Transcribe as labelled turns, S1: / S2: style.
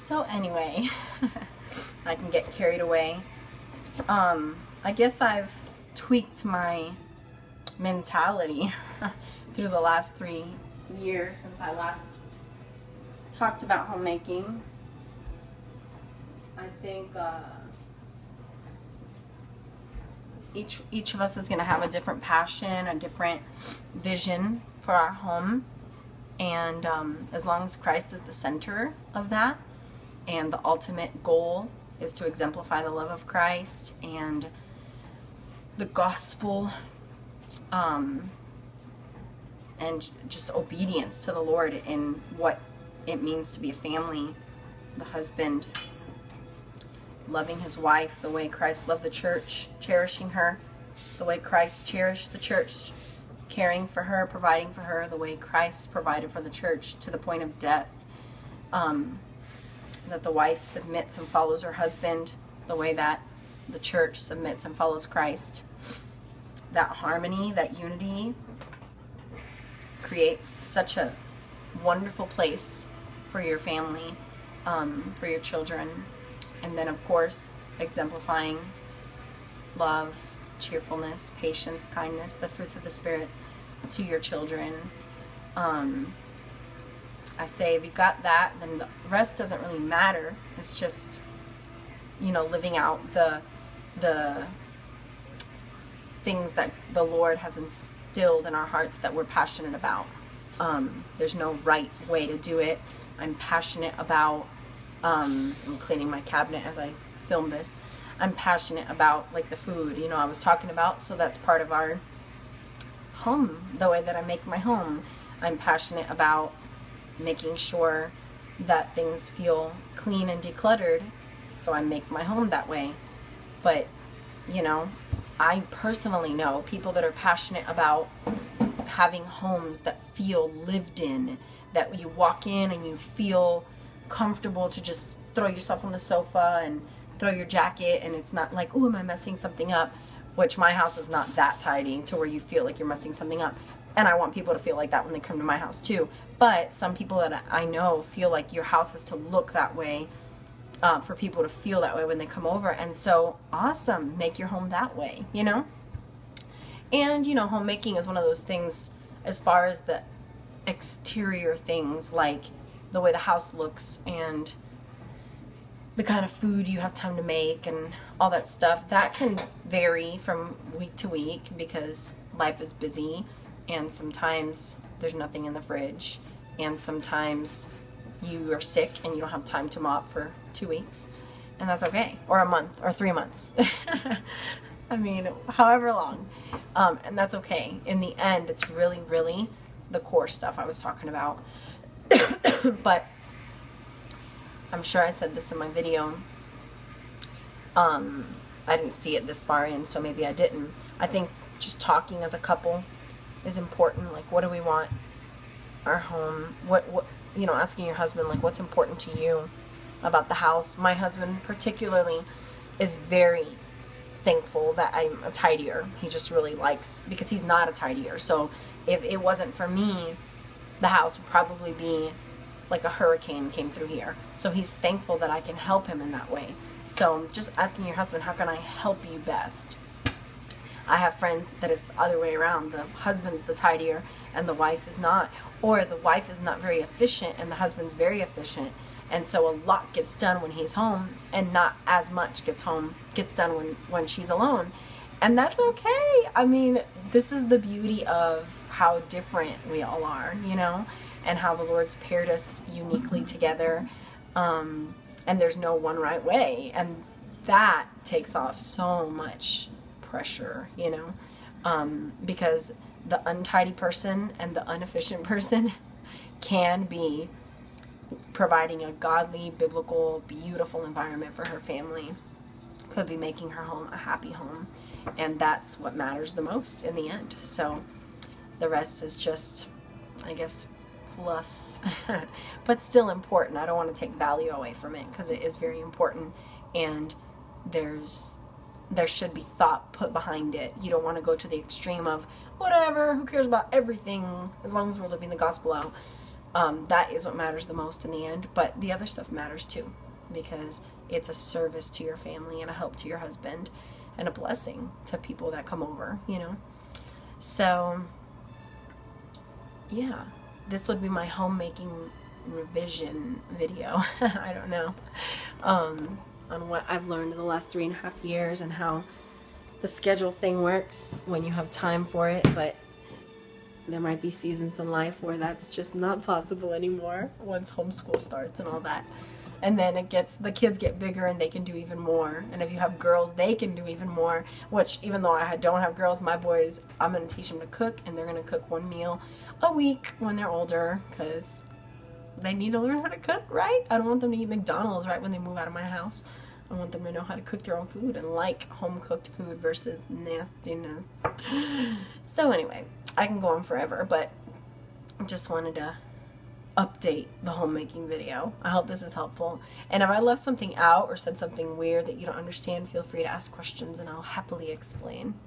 S1: So anyway, I can get carried away. I guess I've tweaked my mentality through the last 3 years since I last talked about homemaking. I think each of us is going to have a different passion, a different vision for our home, and as long as Christ is the center of that, and the ultimate goal is to exemplify the love of Christ and the gospel, and just obedience to the Lord in what it means to be a family, the husband loving his wife the way Christ loved the church, cherishing her the way Christ cherished the church, caring for her, providing for her the way Christ provided for the church to the point of death. That the wife submits and follows her husband the way that the church submits and follows Christ. That harmony, that unity creates such a wonderful place for your family, for your children. And then, of course, exemplifying love, cheerfulness, patience, kindness, the fruits of the Spirit to your children. I say if you got that, then the rest doesn't really matter. It's just, living out the things that the Lord has instilled in our hearts that we're passionate about. There's no right way to do it. I'm passionate about, I'm cleaning my cabinet as I film this. I'm passionate about like the food, I was talking about, so that's part of our home, the way that I make my home. I'm passionate about making sure that things feel clean and decluttered, so I make my home that way. But, I personally know people that are passionate about having homes that feel lived in, that you walk in and you feel comfortable to just throw yourself on the sofa and throw your jacket, and it's not like, oh, am I messing something up? Which my house is not that tidy to where you feel like you're messing something up. And I want people to feel like that when they come to my house too. But some people that I know feel like your house has to look that way, for people to feel that way when they come over. And so, awesome, make your home that way, And, homemaking is one of those things as far as the exterior things, like the way the house looks and the kind of food you have time to make and all that stuff. That can vary from week to week because life is busy, and sometimes there's nothing in the fridge, and sometimes you are sick and you don't have time to mop for 2 weeks, and that's okay, or a month or 3 months. I mean, however long, and that's okay. In the end, it's really, really the core stuff I was talking about. But I'm sure I said this in my video. I didn't see it this far in, so maybe I didn't. I think just talking as a couple is important. Like, what do we want our home? What asking your husband, like, what's important to you about the house? My husband particularly is very thankful that I'm a tidier. He just really likes, because he's not a tidier. So if it wasn't for me, the house would probably be like a hurricane came through here. So he's thankful that I can help him in that way. So just asking your husband, how can I help you best? I have friends that is the other way around. The husband's the tidier and the wife is not. Or the wife is not very efficient and the husband's very efficient. And so a lot gets done when he's home and not as much gets done when she's alone. And that's okay. I mean, this is the beauty of how different we all are, and how the Lord's paired us uniquely together. And there's no one right way. And that takes off so much pressure, because the untidy person and the inefficient person can be providing a godly, biblical, beautiful environment for her family. Could be making her home a happy home. And that's what matters the most in the end. So the rest is just, I guess, fluff. But still important. I don't want to take value away from it, because it is very important. And there should be thought put behind it. You don't want to go to the extreme of whatever, who cares about everything as long as we're living the gospel out. That is what matters the most in the end, but the other stuff matters too, because it's a service to your family and a help to your husband and a blessing to people that come over, you know. So yeah, this would be my homemaking revision video. I don't know, on what I've learned in the last 3.5 years and how the schedule thing works when you have time for it, but there might be seasons in life where that's just not possible anymore once homeschool starts and all that. And then the kids get bigger and they can do even more. And if you have girls, they can do even more, which even though I don't have girls, my boys, I'm going to teach them to cook, and they're going to cook 1 meal a week when they're older, because they need to learn how to cook, right? I don't want them to eat McDonald's right when they move out of my house. I want them to know how to cook their own food and like home-cooked food versus nastiness. So anyway, I can go on forever, but I just wanted to update the homemaking video. I hope this is helpful. And if I left something out or said something weird that you don't understand, feel free to ask questions and I'll happily explain.